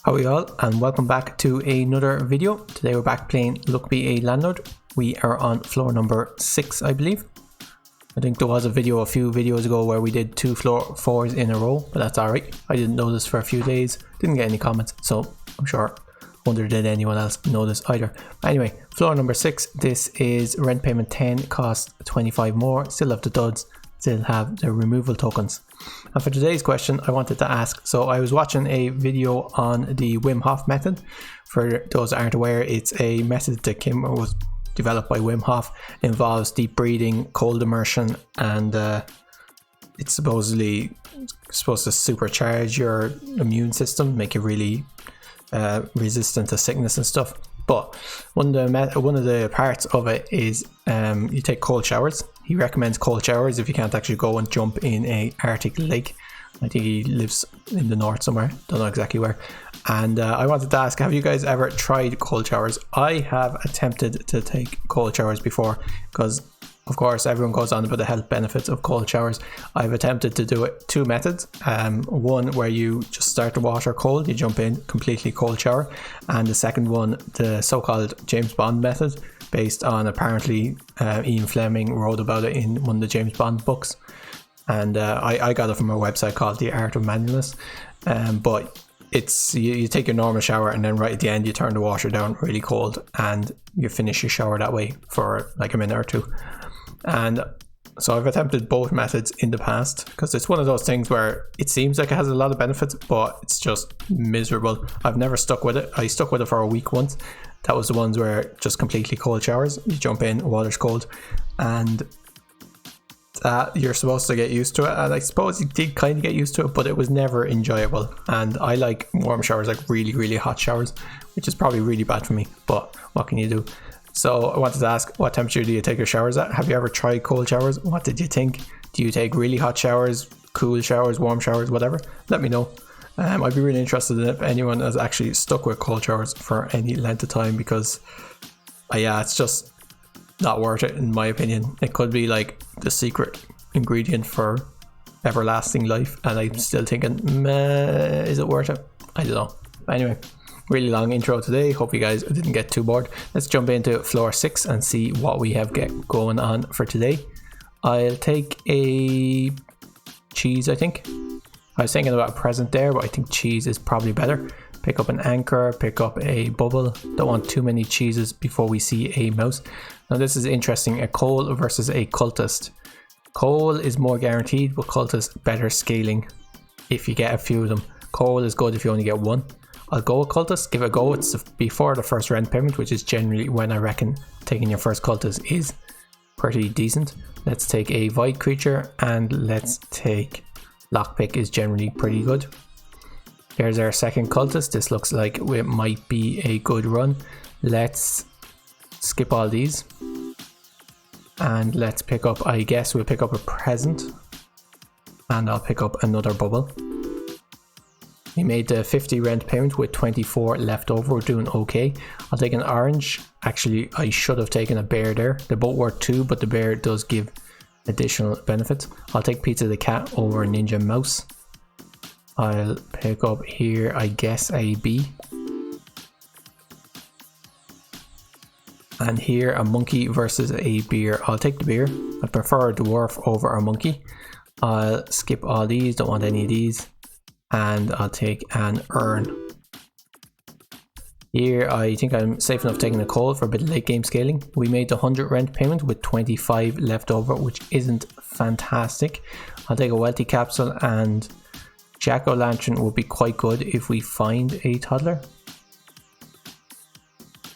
How are you all, and welcome back to another video. Today we're back playing Look Be a Landlord. We are on floor number 6, I believe. I think there was a few videos ago where we did 2 floor 4s in a row, but that's alright. I didn't notice for a few days, didn't get any comments, so I'm sure, wonder did anyone else notice either. Anyway, floor number 6, this is rent payment 10, cost 25 more, still have the duds, still have the removal tokens. And for today's question, I wanted to ask, so I was watching a video on the Wim Hof method. For those that aren't aware, it's a method that was developed by Wim Hof. It involves deep breathing, cold immersion, and it's supposed to supercharge your immune system, make you really resistant to sickness and stuff. But one of the parts of it is you take cold showers. He recommends cold showers if you can't actually go and jump in a Arctic lake. I think he lives in the north somewhere, don't know exactly where. And I wanted to ask, have you guys ever tried cold showers? I have attempted to take cold showers before, because of course everyone goes on about the health benefits of cold showers. I've attempted to do it 2 methods. One where you just start the water cold, you jump in, completely cold shower. And the second one, the so-called James Bond method, based on apparently Ian Fleming wrote about it in one of the James Bond books. And I got it from a website called The Art of Manliness. But it's you take your normal shower, and then right at the end you turn the water down really cold, and you finish your shower that way for like a minute or 2. And so I've attempted both methods in the past, because it's one of those things where it seems like it has a lot of benefits, but it's just miserable. I've never stuck with it. I stuck with it for a week once. That was the ones where just completely cold showers. You jump in, water's cold, and you're supposed to get used to it. And I suppose you did kind of get used to it, but it was never enjoyable. And I like warm showers, like really, really hot showers, which is probably really bad for me, but what can you do? So I wanted to ask, what temperature do you take your showers at? Have you ever tried cold showers? What did you think? Do you take really hot showers, cool showers, warm showers, whatever? Let me know. I'd be really interested in if anyone has actually stuck with cold showers for any length of time, because it's just not worth it in my opinion. It could be like the secret ingredient for everlasting life, and I'm still thinking, is it worth it? I don't know. Anyway, really long intro today. Hope you guys didn't get too bored. Let's jump into floor 6 and see what we have going on for today. I'll take a cheese, I think. I was thinking about a present there, but I think cheese is probably better. Pick up an anchor, pick up a bubble. Don't want too many cheeses before we see a mouse. Now this is interesting, a coal versus a cultist. Coal is more guaranteed, but cultist better scaling if you get a few of them. Coal is good if you only get 1. I'll go with cultist, give it a go. It's before the first rent payment, which is generally when I reckon taking your first cultist is pretty decent. Let's take a void creature, and let's take lockpick, is generally pretty good. Here's our second cultist. This looks like it might be a good run. Let's skip all these, and let's pick up, I guess we'll pick up a present, and I'll pick up another bubble. We made the 50 rent payment with 24 left over. We're doing okay. I'll take an orange. Actually, I should have taken a bear there. They're both worth 2, but the bear does give additional benefits. I'll take Pizza the Cat over Ninja Mouse. I'll pick up here, I guess, a bee. And here, a monkey versus a bear. I'll take the bear. I prefer a dwarf over a monkey. I'll skip all these, don't want any of these. And I'll take an urn. Here I think I'm safe enough taking a coal for a bit of late game scaling. We made the 100 rent payment with 25 left over, which isn't fantastic. I'll take a wealthy capsule, and jack-o'-lantern would be quite good if we find a toddler.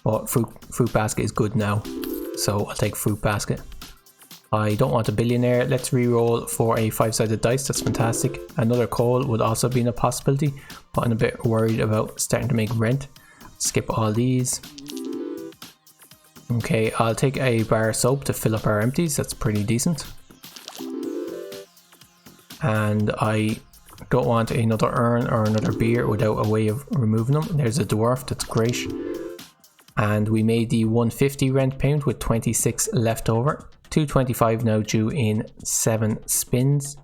But fruit basket is good now, so I'll take fruit basket. I don't want a billionaire. Let's re-roll for a 5-sided dice. That's fantastic. Another coal would also be a possibility, but I'm a bit worried about starting to make rent. Skip all these. Okay, I'll take a bar of soap to fill up our empties. That's pretty decent. And I don't want another urn or another beer without a way of removing them. There's a dwarf. That's great. And we made the 150 rent payment with 26 left over. 225 now due in 7 spins.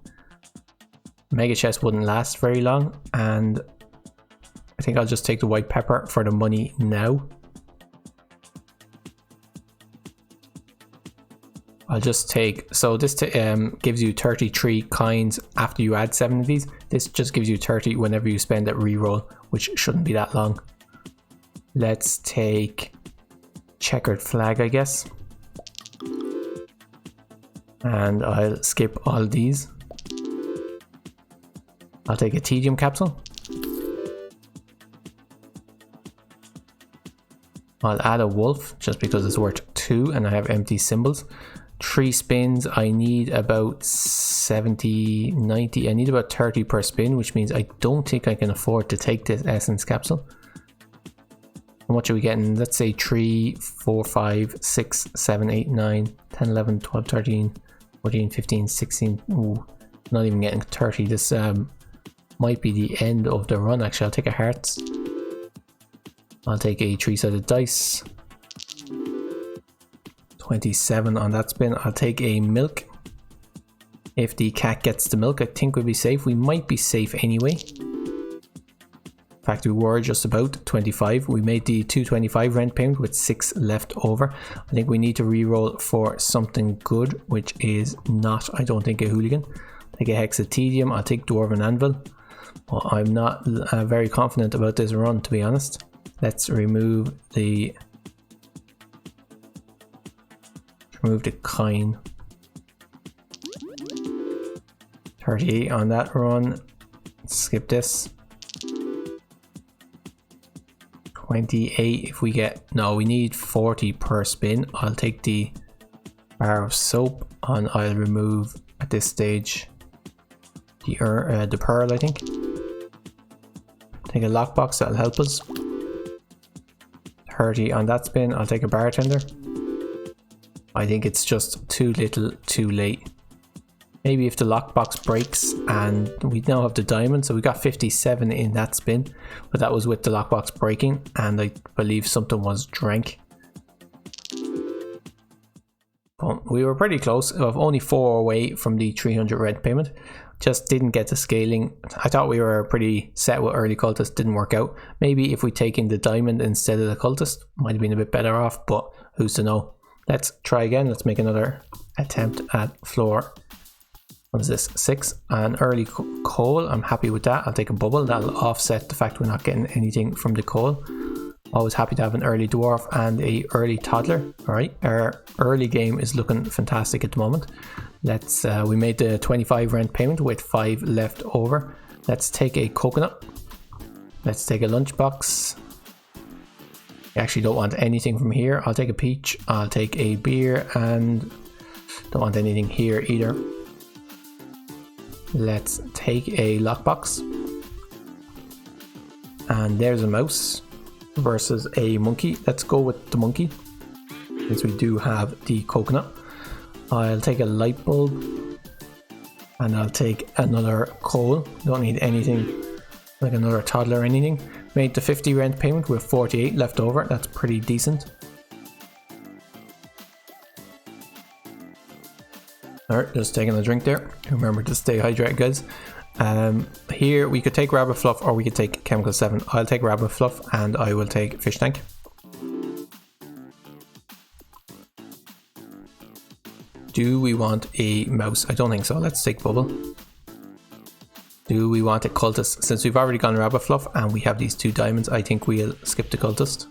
Mega chest wouldn't last very long, and I think I'll just take the white pepper for the money now. I'll just take, so this gives you 33 coins after you add 7 of these. This just gives you 30 whenever you spend a reroll, which shouldn't be that long. Let's take checkered flag, I guess. And I'll skip all these. I'll take a tedium capsule. I'll add a wolf just because it's worth 2 and I have empty symbols. 3 spins, I need about 70, 90, I need about 30 per spin, which means I don't think I can afford to take this essence capsule. And what are we getting? Let's say 3, 4, 5, 6, 7, 8, 9, 10, 11, 12, 13, 14, 15, 16, ooh, not even getting 30. This might be the end of the run. Actually, I'll take a hearts. I'll take a 3-sided dice. 27 on that spin. I'll take a milk. If the cat gets the milk, I think we'll be safe. We might be safe anyway. In fact, we were just about 25. We made the 225 rent payment with 6 left over. I think we need to reroll for something good, which is not, I don't think, a hooligan. Take a hexatedium. I'll take dwarven anvil. Well, I'm not very confident about this run, to be honest. Let's remove the coin. 38 on that run. Skip this. 28 if we get, no, we need 40 per spin. I'll take the bar of soap and I'll remove at this stage the pearl, I think. Take a lockbox, that'll help us. 30 on that spin. I'll take a bartender. I think it's just too little too late. Maybe if the lockbox breaks, and we now have the diamond, so we got 57 in that spin, but that was with the lockbox breaking, and I believe something was drank. But we were pretty close, of only 4 away from the 300 red payment. Just didn't get the scaling. I thought we were pretty set with early cultist, didn't work out. Maybe if we taken the diamond instead of the cultist, might have been a bit better off, but who's to know. Let's try again. Let's make another attempt at floor. What is this? 6. An early coal. I'm happy with that. I'll take a bubble. That'll offset the fact we're not getting anything from the coal. Always happy to have an early dwarf and a early toddler. Alright, our early game is looking fantastic at the moment. Let's we made the 25 rent payment with 5 left over. Let's take a coconut. Let's take a lunchbox. I actually don't want anything from here. I'll take a peach. I'll take a beer and don't want anything here either. Let's take a lockbox. And there's a mouse versus a monkey. Let's go with the monkey since we do have the coconut. I'll take a light bulb and I'll take another coal. Don't need anything like another toddler or anything. Made the 50 rent payment with 48 left over. That's pretty decent. Alright, just taking a drink there. Remember to stay hydrated, guys. Here we could take rabbit fluff or we could take chemical 7. I'll take rabbit fluff and I will take fish tank. Do we want a mouse? I don't think so. Let's take bubble. Do we want a cultist? Since we've already gone rabbit fluff and we have these 2 diamonds, I think we'll skip the cultist.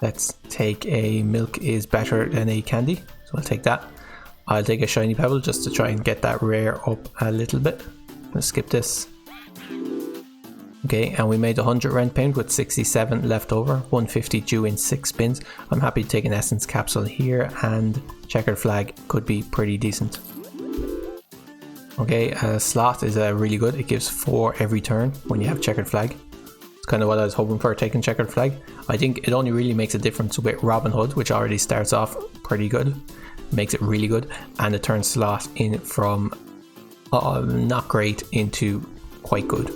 Let's take a milk is better than a candy, so I'll take that. I'll take a shiny pebble just to try and get that rare up a little bit. Let's skip this. Okay, and we made 100 rent payment with 67 left over, 150 due in 6 spins. I'm happy to take an essence capsule here, and checkered flag could be pretty decent. Okay, slot is really good. It gives 4 every turn when you have checkered flag. It's kind of what I was hoping for, taking checkered flag. I think it only really makes a difference with Robin Hood, which already starts off pretty good. Makes it really good, and it turns slot in from not great into quite good.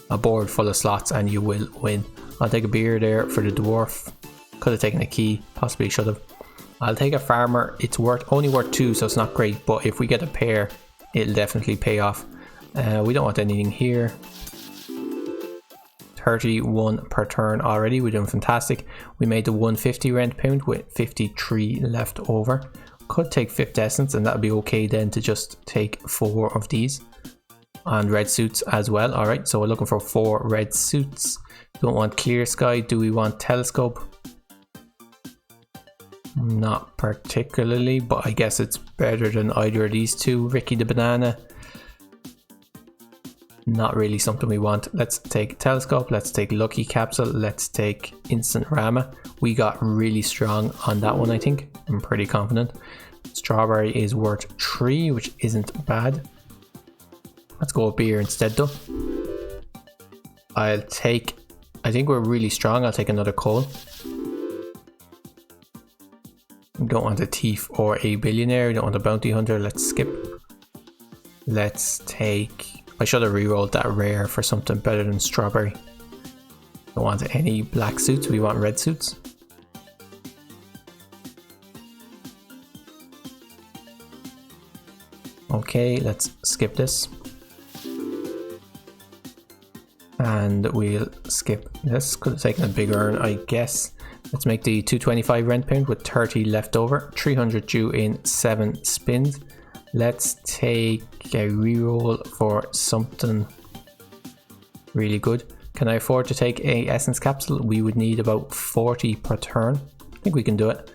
A board full of slots and you will win. I'll take a beer there for the dwarf. Could have taken a key, possibly should have. I'll take a farmer. It's only worth 2, so it's not great, but if we get a pair, it'll definitely pay off. We don't want anything here. 31 per turn already. We're doing fantastic. We made the 150 rent pound with 53 left over. Could take 5th essence and that'll be okay then to just take 4 of these. And red suits as well. Alright, so we're looking for 4 red suits. Don't want clear sky. Do we want telescope? Not particularly, but I guess it's better than either of these two. Ricky the banana. Not really something we want. Let's take telescope. Let's take lucky capsule. Let's take instant rama. We got really strong on that one, I think. I'm pretty confident. Strawberry is worth 3, which isn't bad. Let's go with beer instead though. I think we're really strong. I'll take another coal. Don't want a thief or a billionaire. Don't want a bounty hunter. Let's skip. Let's take... I should have rerolled that rare for something better than strawberry. Don't want any black suits. We want red suits. Okay, let's skip this. And we'll skip this. Could have taken a big earn, I guess. Let's make the 225 rent pound with 30 left over. 300 due in 7 spins. Let's take a reroll for something really good. Can I afford to take a essence capsule? We would need about 40 per turn. I think we can do it.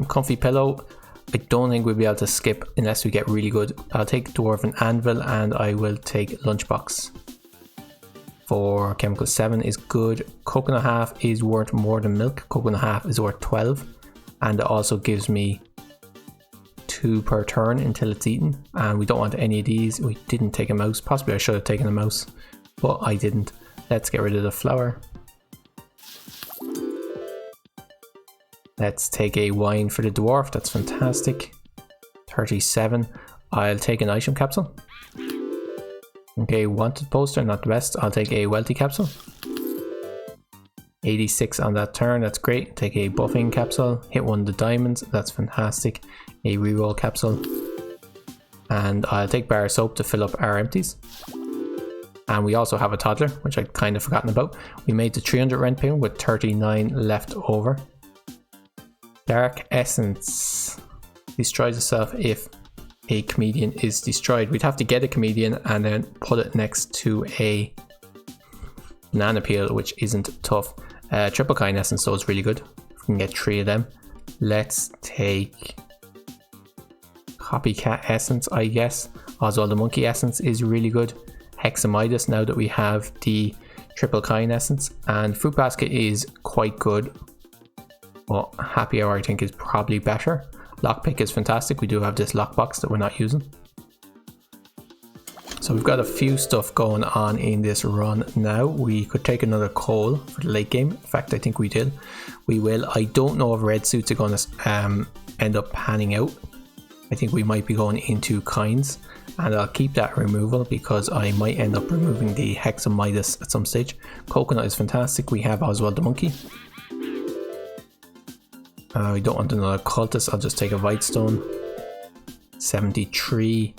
Comfy pillow. I don't think we'll be able to skip unless we get really good. I'll take dwarven anvil and I will take lunchbox. For chemical 7 is good. Coconut half is worth more than milk. Coconut half is worth 12. And it also gives me 2 per turn until it's eaten. And we don't want any of these. We didn't take a mouse. Possibly I should have taken a mouse, but I didn't. Let's get rid of the flower. Let's take a wine for the dwarf. That's fantastic. 37. I'll take an item capsule. Okay, wanted poster, not the best. I'll take a wealthy capsule. 86 on that turn, that's great. Take a buffing capsule. Hit one of the diamonds, that's fantastic. A reroll capsule. And I'll take bar soap to fill up our empties. And we also have a toddler, which I'd kind of forgotten about. We made the 300 rent pound with 39 left over. Dark essence destroys itself if a comedian is destroyed. We'd have to get a comedian and then put it next to a banana peel, which isn't tough. Triple kind essence though is really good. We can get 3 of them. Let's take copycat essence, I guess. Oswald the monkey essence is really good. Hexamidas now that we have the triple kind essence, and fruit basket is quite good. But happy hour I think is probably better. Lockpick is fantastic. We do have this lockbox that we're not using. So we've got a few stuff going on in this run now. We could take another coal for the late game. In fact, I think we did. We will. I don't know if red suits are going to end up panning out. I think we might be going into kinds. And I'll keep that removal because I might end up removing the Hexamidas at some stage. Coconut is fantastic. We have Oswald the monkey. I don't want another cultist, I'll just take a white stone. 73.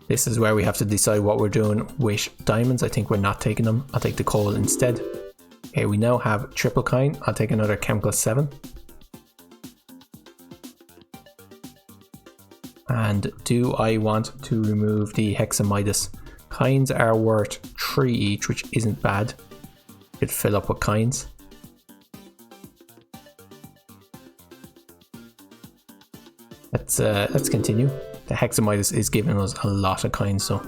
This is where we have to decide what we're doing with diamonds. I think we're not taking them. I'll take the coal instead. Okay, we now have triple kind. I'll take another chemical 7. And do I want to remove the Hexamidas? Kinds are worth 3 each, which isn't bad. Could fill up with kinds. Let's continue. The Hexamidas is giving us a lot of kinds, so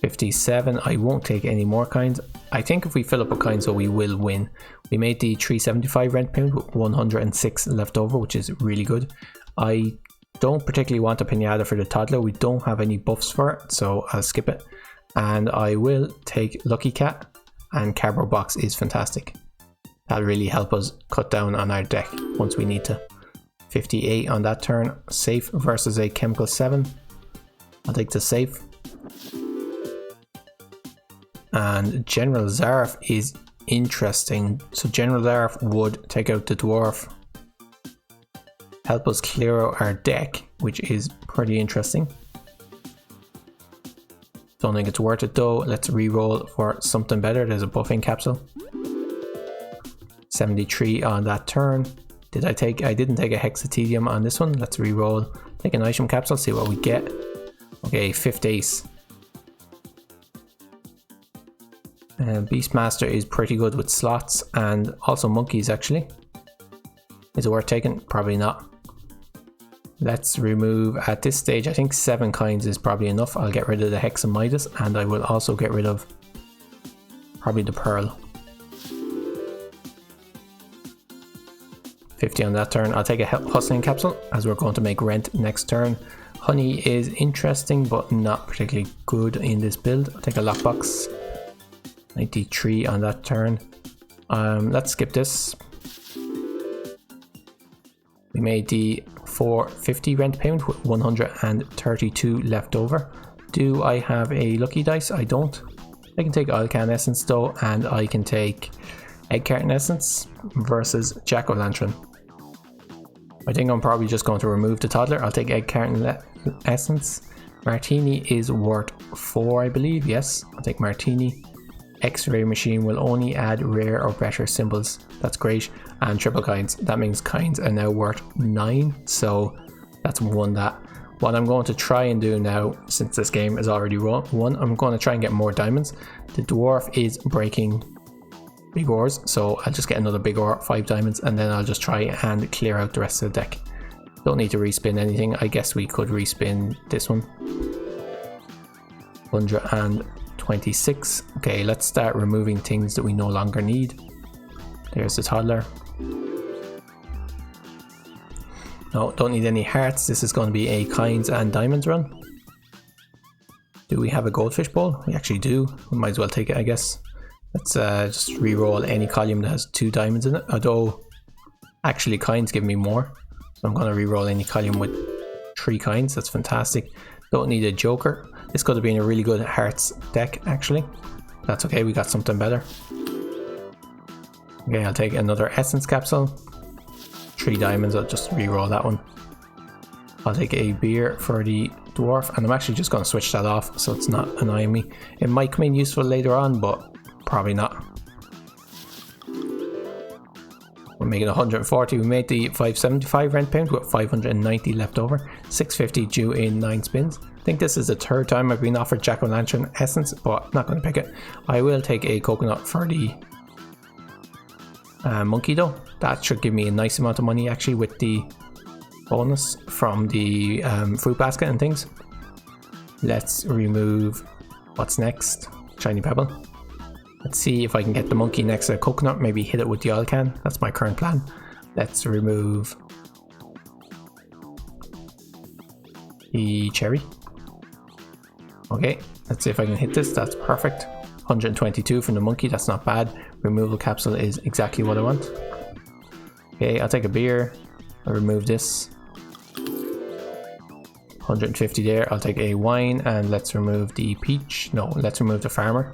57. I won't take any more kinds. I think if we fill up with kinds, so we will win. We made the 375 rent pound with 106 left over, which is really good. I don't particularly want a pinata for the toddler. We don't have any buffs for it, so I'll skip it. And I will take Lucky Cat, and Cardboard Box is fantastic. That'll really help us cut down on our deck once we need to. 58 on that turn. Safe versus a chemical 7. I'll take the safe. And General Zarf is interesting. So General Zarf would take out the dwarf, help us clear out our deck, which is pretty interesting. Don't think it's worth it though. Let's re-roll for something better. There's a buffing capsule. 73 on that turn. I didn't take a hexatedium on this one. Let's re-roll. Take an item capsule, see what we get. Okay, 5th ace. Beastmaster is pretty good with slots and also monkeys actually. Is it worth taking? Probably not. Let's remove, at this stage, I think 7 kinds is probably enough. I'll get rid of the Hex and Midas, and I will also get rid of probably the Pearl. 50 on that turn. I'll take a Hustling Capsule, as we're going to make Rent next turn. Honey is interesting, but not particularly good in this build. I'll take a Lockbox. 93 on that turn. Let's skip this. We made the 450 rent payment with 132 left over. Do I have a lucky dice? I don't. I can take Oil Can Essence though, and I can take Egg Carton Essence versus Jack-O-Lantern. I think I'm probably just going to remove the Toddler. I'll take Egg Carton Essence. Martini is worth 4, I believe. Yes, I'll take Martini. X-Ray Machine will only add rare or better symbols. That's great. And triple kinds. That means kinds are now worth 9. So that's one that. What I'm going to try and do now, since this game is already won, I'm going to try and get more diamonds. The dwarf is breaking big ores, so I'll just get another big ore, 5 diamonds, and then I'll just try and clear out the rest of the deck. Don't need to respin anything. I guess we could respin this one. 126. Okay, let's start removing things that we no longer need. There's the Toddler. No, don't need any hearts. This is going to be a kinds and diamonds run. Do we have a goldfish bowl? We actually do. We might as well take it, I guess. Let's just re-roll any column that has 2 diamonds in it. Although, actually kinds give me more. So I'm going to re-roll any column with 3 kinds. That's fantastic. Don't need a joker. This could have been a really good hearts deck, actually. That's okay, we got something better. Okay, I'll take another essence capsule. 3 diamonds, I'll just re-roll that one. I'll take a beer for the dwarf, and I'm actually just going to switch that off so it's not annoying me. It might come in useful later on, but probably not. We're making 140. We made the 575 rent payment with 590 left over. 650 due in 9 spins. I think this is the 3rd time I've been offered Jack-O-Lantern Essence, but I'm not going to pick it. I will take a coconut for the monkey though. That should give me a nice amount of money actually with the bonus from the fruit basket and things. Let's remove what's next. Shiny Pebble. Let's see if I can get the monkey next to the coconut, maybe hit it with the oil can. That's my current plan. Let's remove the cherry. Okay, let's see if I can hit this. That's perfect. 122 from the monkey, that's not bad. Removal capsule is exactly what I want. Okay, I'll take a beer. I'll remove this. 150 there. I'll take a wine, and let's remove the peach. No, let's remove the farmer.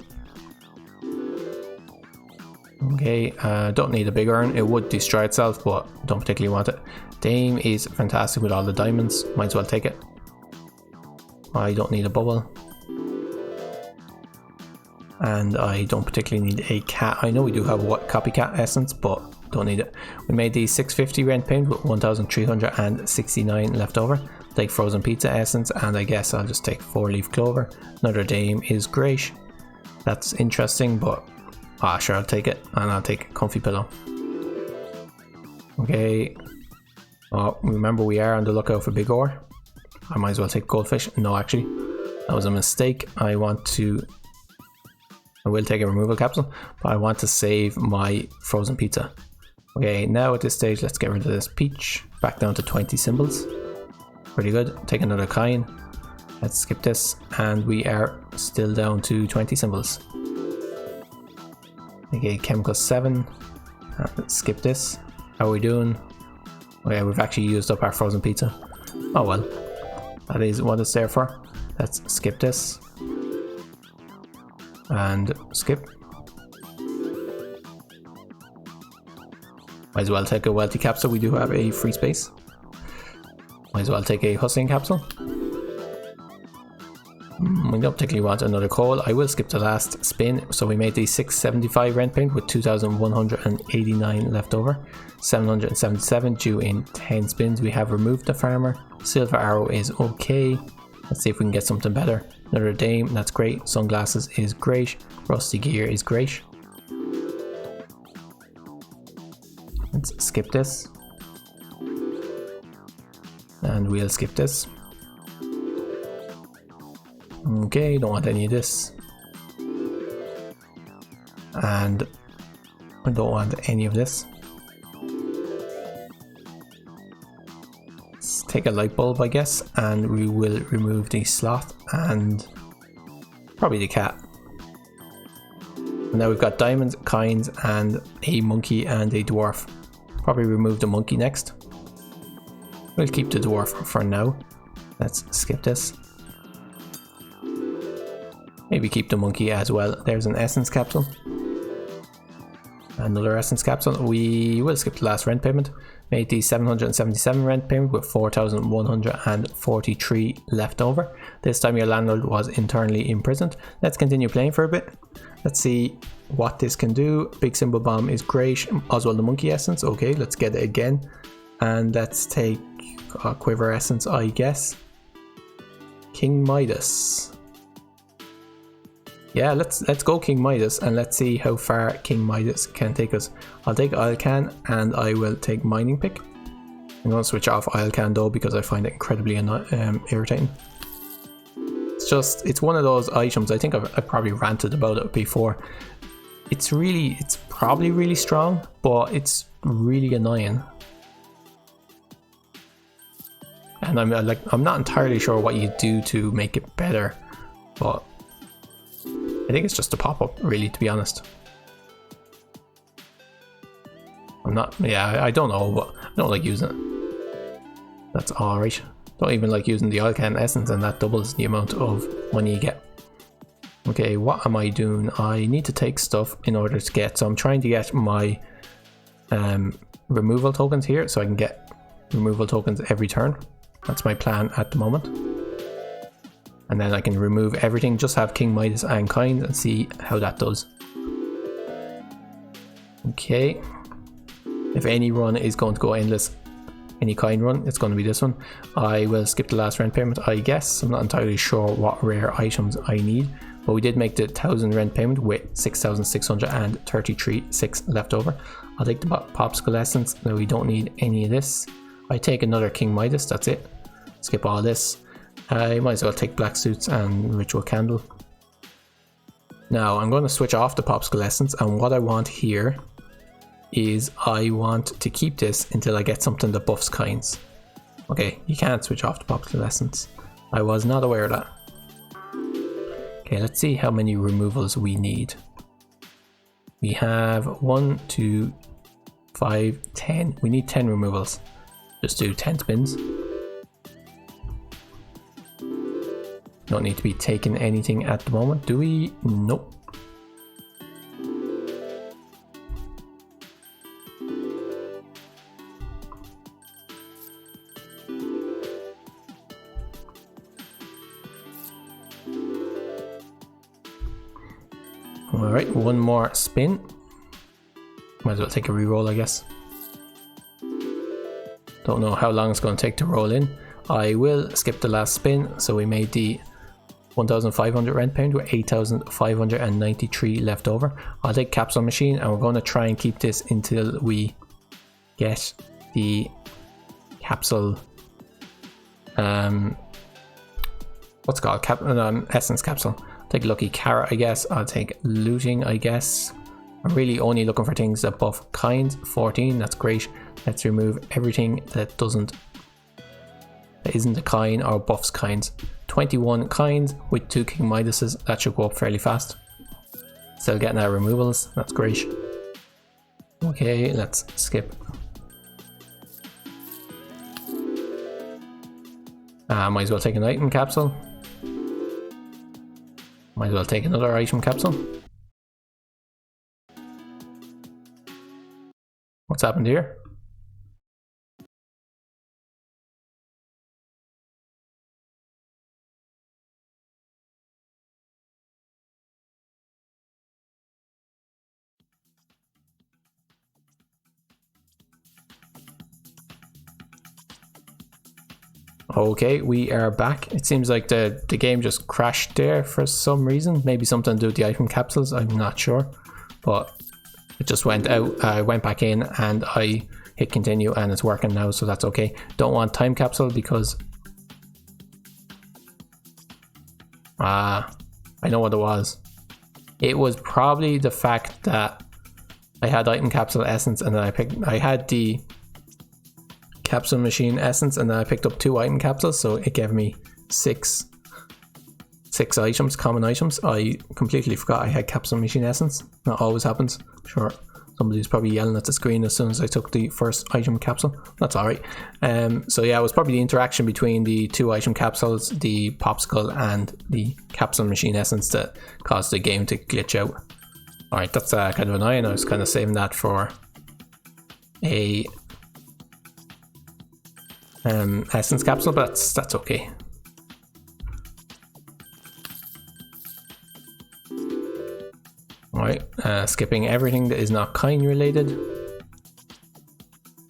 Okay, don't need a big urn. It would destroy itself, but don't particularly want it. Dame is fantastic with all the diamonds. Might as well take it. I don't need a bubble. And I don't particularly need a cat. I know we do have what copycat essence, but don't need it. We made the 650 rent payment with 1,369 left over. Take frozen pizza essence, and I guess I'll just take 4-leaf clover. Another dame is great. That's interesting, but sure, I'll take it, and I'll take comfy pillow. Okay. Oh, remember we are on the lookout for big ore. I might as well take goldfish. No, actually, that was a mistake. I will take a removal capsule, but I want to save my frozen pizza. Okay, now at this stage, let's get rid of this peach. Back down to 20 symbols. Pretty good. Take another kind. Let's skip this, and we are still down to 20 symbols. Okay, chemical 7. Let's skip this. How are we doing? Oh yeah, we've actually used up our frozen pizza. Oh well. That is what it's there for. Let's skip this. And skip. Might as well take a wealthy capsule. We do have a free space. Might as well take a hustling capsule. We we don't particularly want another coal. I will skip the last spin. So we made the 675 rent payment with 2,189 left over. 777 due in 10 spins. We have removed the farmer. Silver arrow is okay. Let's see if we can get something better. Another dame, that's great. Sunglasses is great. Rusty gear is great. Let's skip this. And we'll skip this. Okay, don't want any of this. And I don't want any of this. Let's take a light bulb, I guess, and we will remove the sloth and probably the cat. And now we've got diamonds, coins, and a monkey and a dwarf. Probably remove the monkey next. We'll keep the dwarf for now. Let's skip this. Maybe keep the monkey as well. There's an essence capsule. Another essence capsule. We will skip the last rent payment. Made the 777 rent payment with 4,143 left over. This time your landlord was internally imprisoned. Let's continue playing for a bit. Let's see what this can do. Big symbol bomb is great. Oswald the monkey essence. Okay, let's get it again. And let's take quiver essence, I guess. King Midas. Yeah, let's go King Midas and let's see how far King Midas can take us. I'll take Oil Can and I will take Mining Pick. I'm going to switch off Oil Can though because I find it incredibly irritating. It's one of those items, I think I've probably ranted about it before. It's probably really strong, but it's really annoying. And I'm not entirely sure what you do to make it better, but I think it's just a pop-up, really, to be honest. I don't know, but I don't like using it. That's alright. Don't even like using the Oil Can essence, and that doubles the amount of money you get. Okay, what am I doing? I need to take stuff in order to get, so I'm trying to get my removal tokens here, so I can get removal tokens every turn. That's my plan at the moment. And then I can remove everything, just have King Midas and coins and see how that does. Okay. If any run is going to go endless, any coin run, it's going to be this one. I will skip the last rent payment, I guess. I'm not entirely sure what rare items I need. But we did make the 1,000 rent payment with 6,633 left over. I'll take the popsicle essence. No, we don't need any of this. I take another King Midas, that's it. Skip all this. I might as well take black suits and ritual candle. Now I'm going to switch off the popsicle essence, and what I want here is I want to keep this until I get something that buffs coins. Okay, you can't switch off the popsicle essence. I was not aware of that. Okay, let's see how many removals we need. We have 1, 2, 5, 10. We need 10 removals. Just do 10 spins. Don't need to be taking anything at the moment, do we? Nope. Alright, one more spin. Might as well take a reroll, I guess. Don't know how long it's going to take to roll in. I will skip the last spin, so we made the 1,500 rent payment with 8,593 left over. I'll take capsule machine, and we're going to try and keep this until we get the capsule what's it called, essence capsule. Take lucky carrot, I guess. I'll take looting, I guess. I'm really only looking for things that buff kinds. 14, that's great. Let's remove everything that isn't a kind or buffs kinds. 21 kinds with 2 King Midases. That should go up fairly fast. Still getting our removals, that's great. Okay, let's skip. Might as well take an item capsule. Might as well take another item capsule. What's happened here? Okay, we are back. It seems like the game just crashed there for some reason. Maybe something to do with the item capsules, I'm not sure. But it just went out. I went back in and I hit continue and it's working now, so that's okay. Don't want time capsule because... I know what it was. It was probably the fact that I had item capsule essence and then I had the capsule machine essence and then I picked up 2 item capsules, so it gave me 6 items, common items. I completely forgot I had capsule machine essence. That always happens. I'm sure somebody's probably yelling at the screen as soon as I took the first item capsule. That's alright. So yeah, it was probably the interaction between the 2 item capsules, the popsicle and the capsule machine essence that caused the game to glitch out. Alright, that's kind of annoying. I was kind of saving that for a essence capsule, but that's okay. Alright, skipping everything that is not kind related.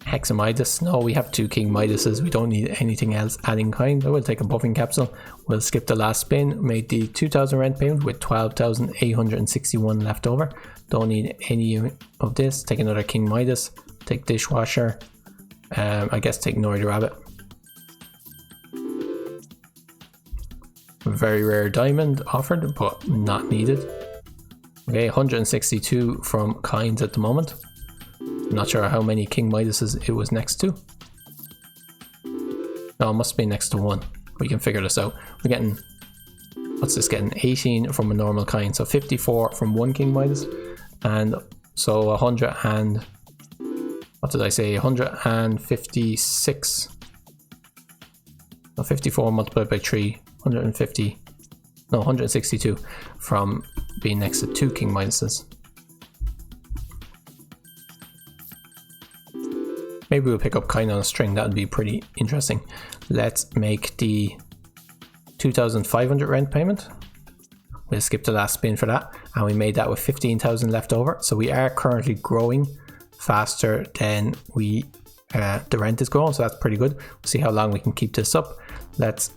Hexamidas. No, we have 2 King Midases. We don't need anything else adding kind. I will take a buffing capsule. We'll skip the last spin. Made the 2,000 rent payment with 12,861 left over. Don't need any of this. Take another King Midas. Take dishwasher. I guess take Nori the rabbit. Very rare diamond offered, but not needed. Okay, 162 from kinds at the moment. Not sure how many King Midases it was next to. No, it must be next to 1. We can figure this out. We're getting, what's this getting? 18 from a normal kind, so 54 from 1 King Midas, and so 100 and, what did I say? 156. So 54 multiplied by 3, 150. No, 162 from being next to 2 King Midases. Maybe we'll pick up kind on a string. That would be pretty interesting. Let's make the 2,500 rent payment. We'll skip the last spin for that, and we made that with 15,000 left over. So we are currently growing faster than we the rent is growing, so that's pretty good. We'll see how long we can keep this up. Let's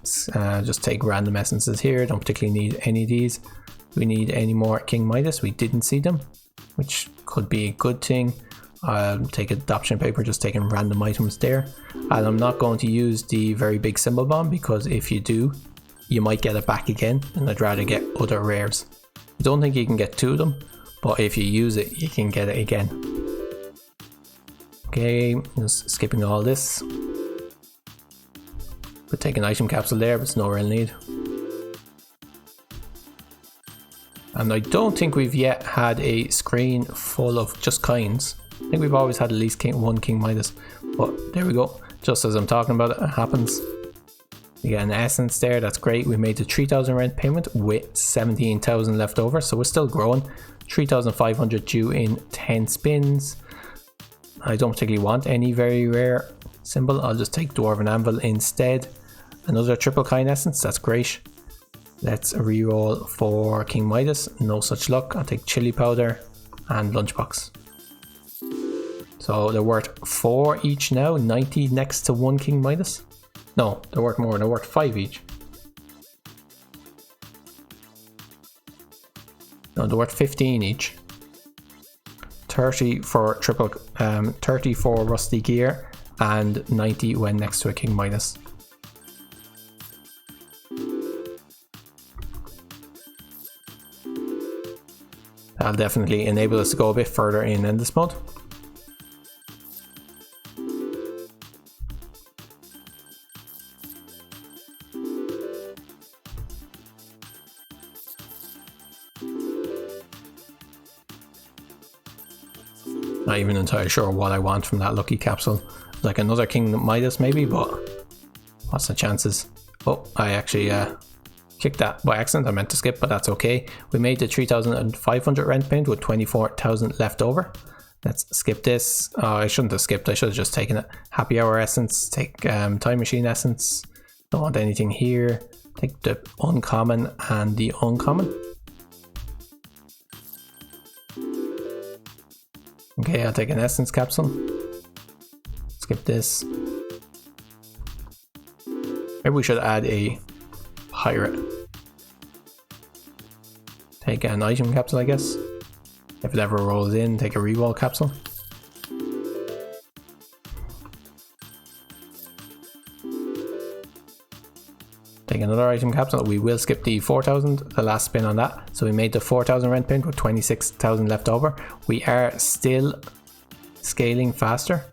just take random essences here. Don't particularly need any of these. Do we need any more King Midas? We didn't see them, which could be a good thing. I'll take adoption paper, just taking random items there. And I'm not going to use the very big symbol bomb, because if you do, you might get it back again, and I'd rather get other rares. I don't think you can get 2 of them, but if you use it, you can get it again. Okay, just skipping all this. Could take an item capsule there, but it's no real need. And I don't think we've yet had a screen full of just kinds. I think we've always had at least 1 King Midas, but there we go. Just as I'm talking about it, it happens. We get an essence there, that's great. We made the 3,000 rent payment with 17,000 left over, so we're still growing. 3,500 due in 10 spins. I don't particularly want any very rare symbol. I'll just take Dwarven Anvil instead. Another triple kind essence, that's great. Let's reroll for King Midas. No such luck. I'll take chili powder and lunchbox. So they're worth 4 each now. 90 next to 1 King Midas. No, they're worth more. They're worth 5 each. No, they're worth 15 each. 30 for triple, 30 for rusty gear, and 90 when next to a King Midas. That'll definitely enable us to go a bit further in this mode. Not even entirely sure what I want from that lucky capsule. Like another King Midas maybe, but what's the chances? Oh, I actually clicked that by accident. I meant to skip, but that's okay. We made the 3,500 rent payment with 24,000 left over. Let's skip this. Oh, I shouldn't have skipped. I should have just taken it. Happy Hour essence. Take time machine essence. Don't want anything here. Take the uncommon and the uncommon. Okay, I'll take an essence capsule. Skip this. Maybe we should add a pirate. Take an item capsule, I guess. If it ever rolls in, take a reroll capsule. Take another item capsule. We will skip the 4,000, the last spin on that. So we made the 4,000 rent payment with 26,000 left over. We are still scaling faster.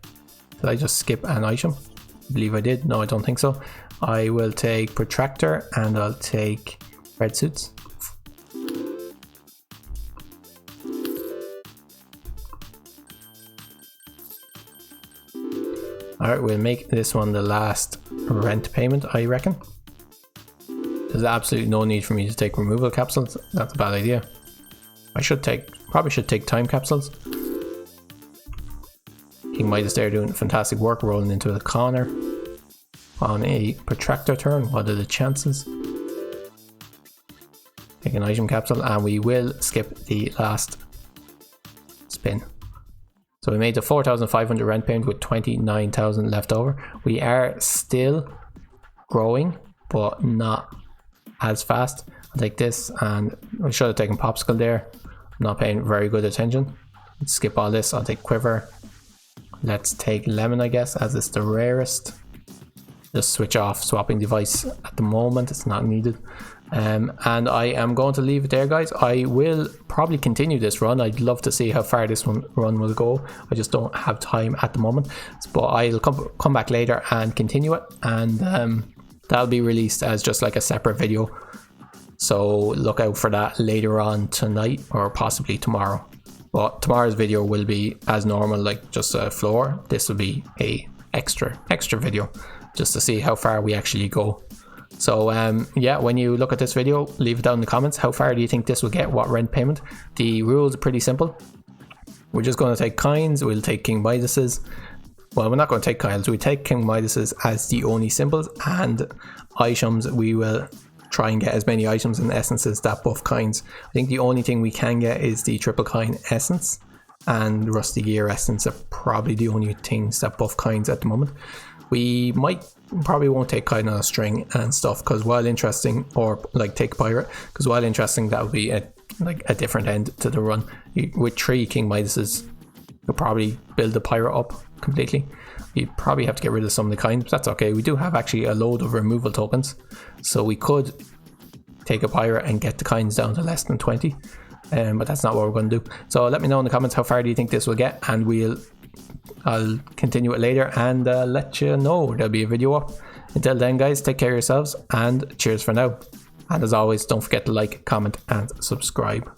Did I just skip an item? I believe I did. No, I don't think so. I will take protractor and I'll take red suits. Alright, we'll make this one the last rent payment, I reckon. There's absolutely no need for me to take removal capsules. That's a bad idea. Probably should take time capsules. King Midas there doing fantastic work, rolling into the corner. On a protractor turn, what are the chances? Take an item capsule and we will skip the last spin. So we made the 4,500 rent payment with 29,000 left over. We are still growing, but not as fast. I'll take this, and I should have taken popsicle there. I'm not paying very good attention. Let's skip all this. I'll take quiver. Let's take lemon, I guess, as it's the rarest. Just switch off swapping device at the moment. It's not needed. And I am going to leave it there, guys. I will probably continue this run. I'd love to see how far this run will go. I just don't have time at the moment, but I'll come back later and continue it, and that'll be released as just like a separate video, so look out for that later on tonight or possibly tomorrow. But tomorrow's video will be as normal, like just a floor. This will be a extra video just to see how far we actually go. So yeah, when you look at this video, leave it down in the comments. How far do you think this will get? What rent payment? The rules are pretty simple. We're just going to take coins. We'll take King Midas's. Well, we're not going to take coins. We take King Midas's as the only symbols, and items. We will try and get as many items and essences that buff coins. I think the only thing we can get is the triple coin essence, and Rusty Gear essence are probably the only things that buff coins at the moment. We probably won't take coin on a string and stuff, because while interesting, or like take pirate, because while interesting, that would be a different end to the run. With 3 King Midas's, you'll probably build the pirate up completely. You probably have to get rid of some of the coins, but that's okay. We do have actually a load of removal tokens, so we could take a pirate and get the coins down to less than 20, but that's not what we're going to do. So let me know in the comments how far do you think this will get, and I'll continue it later and let you know. There'll be a video up. Until then, guys, take care of yourselves and cheers for now. And as always, don't forget to like, comment and subscribe.